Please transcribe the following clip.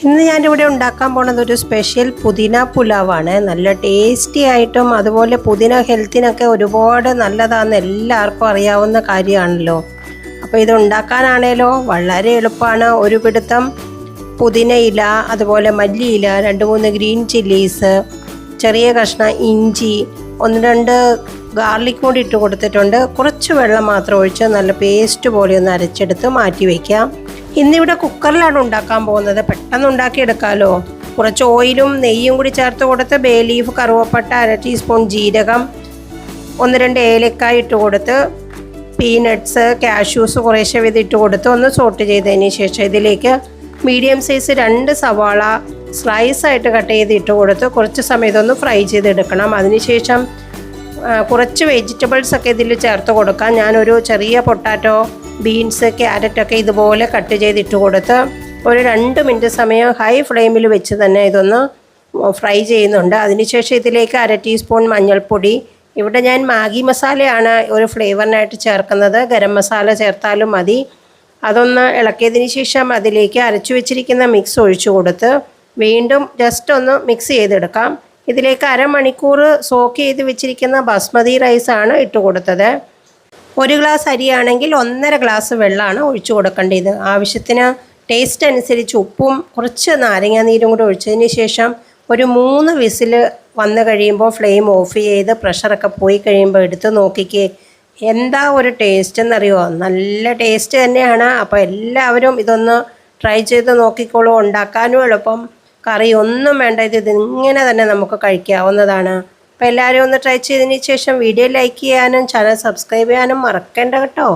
ഇന്ന് ഞാനിവിടെ ഉണ്ടാക്കാൻ പോണത് ഒരു സ്പെഷ്യൽ പുതിന പുലാവാണ്. നല്ല ടേസ്റ്റി ആയിട്ടും അതുപോലെ പുതിന ഹെൽത്തിനൊക്കെ ഒരുപാട് നല്ലതാണെന്ന് എല്ലാവർക്കും അറിയാവുന്ന കാര്യമാണല്ലോ. അപ്പോൾ ഇത് ഉണ്ടാക്കാനാണേലോ വളരെ എളുപ്പമാണ്. ഒരു പിടുത്തം പുതിന ഇല, അതുപോലെ മല്ലിയില, 2-3 ഗ്രീൻ ചില്ലീസ്, ചെറിയ കഷ്ണം ഇഞ്ചി, 1-2 ഗാർലിക് കൂടി ഇട്ട് കൊടുത്തിട്ടുണ്ട്. കുറച്ച് വെള്ളം മാത്രം ഒഴിച്ച് നല്ല പേസ്റ്റ് പോലെ ഒന്ന് അരച്ചെടുത്ത് മാറ്റി വയ്ക്കാം. ഇന്നിവിടെ കുക്കറിലാണ് ഉണ്ടാക്കാൻ പോകുന്നത്. പെട്ടെന്ന് ഉണ്ടാക്കിയെടുക്കാമല്ലോ. കുറച്ച് ഓയിലും നെയ്യും കൂടി ചേർത്ത് കൊടുത്ത് ബേ ലീഫ്, കറുവപ്പട്ട, 1 ടീസ്പൂൺ ജീരകം, 1-2 ഏലക്കായ ഇട്ട് കൊടുത്ത് പീനട്ട്സ്, കാഷ്യൂസ് കുറേശ്ശെ വീതം ഇട്ട് കൊടുത്ത് ഒന്ന് സോട്ട് ചെയ്തതിന് ശേഷം ഇതിലേക്ക് മീഡിയം സൈസ് 2 സവാള സ്ലൈസായിട്ട് കട്ട് ചെയ്ത് ഇട്ട് കൊടുത്ത് കുറച്ച് സമയം ഇതൊന്ന് ഫ്രൈ ചെയ്തെടുക്കണം. അതിനുശേഷം കുറച്ച് വെജിറ്റബിൾസൊക്കെ ഇതിൽ ചേർത്ത് കൊടുക്കാം. ഞാനൊരു ചെറിയ പൊട്ടാറ്റോ, ബീൻസ്, ക്യാരറ്റൊക്കെ ഇതുപോലെ കട്ട് ചെയ്തിട്ട് കൊടുത്ത് ഒരു 2 മിനിറ്റ് സമയം ഹൈ ഫ്ലെയിമിൽ വെച്ച് തന്നെ ഇതൊന്ന് ഫ്രൈ ചെയ്യുന്നുണ്ട്. അതിനുശേഷം ഇതിലേക്ക് 1 ടീസ്പൂൺ മഞ്ഞൾപ്പൊടി, ഇവിടെ ഞാൻ മാഗി മസാലയാണ് ഒരു ഫ്ലേവറിനായിട്ട് ചേർക്കുന്നത്. ഗരം മസാല ചേർത്താലും മതി. അതൊന്ന് ഇളക്കിയതിന് ശേഷം അതിലേക്ക് അരച്ചു വെച്ചിരിക്കുന്ന മിക്സ് ഒഴിച്ചു കൊടുത്ത് വീണ്ടും ജസ്റ്റ് ഒന്ന് മിക്സ് ചെയ്തെടുക്കാം. ഇതിലേക്ക് 1/2 മണിക്കൂർ സോക്ക് ചെയ്ത് വെച്ചിരിക്കുന്ന ബാസ്മതി റൈസാണ് ഇട്ട് കൊടുത്തത്. 1 ഗ്ലാസ് അരിയാണെങ്കിൽ 1.5 ഗ്ലാസ് വെള്ളമാണ് ഒഴിച്ചു കൊടുക്കേണ്ടത്. ആവശ്യത്തിന് ടേസ്റ്റ് അനുസരിച്ച് ഉപ്പും കുറച്ച് നാരങ്ങാനീരും കൂടി ഒഴിച്ചതിന് ശേഷം ഒരു 3 വിസിൽ വന്നു കഴിയുമ്പോൾ ഫ്ലെയിം ഓഫ് ചെയ്ത് പ്രഷറൊക്കെ പോയി കഴിയുമ്പോൾ എടുത്ത് നോക്കിക്കേ, എന്താ ഒരു ടേസ്റ്റ് എന്നറിയുമോ? നല്ല ടേസ്റ്റ് തന്നെയാണ്. അപ്പോൾ എല്ലാവരും ഇതൊന്ന് ട്രൈ ചെയ്ത് നോക്കിക്കോളൂ. ഉണ്ടാക്കാനും എളുപ്പം, കറി ഒന്നും വേണ്ട. ഇതിങ്ങനെ തന്നെ നമുക്ക് കഴിക്കാവുന്നതാണ്. അപ്പോൾ എല്ലാവരും ഒന്ന് ട്രൈ ചെയ്തതിന് ശേഷം വീഡിയോ ലൈക്ക് ചെയ്യാനും ചാനൽ സബ്സ്ക്രൈബ് ചെയ്യാനും മറക്കണ്ട കേട്ടോ.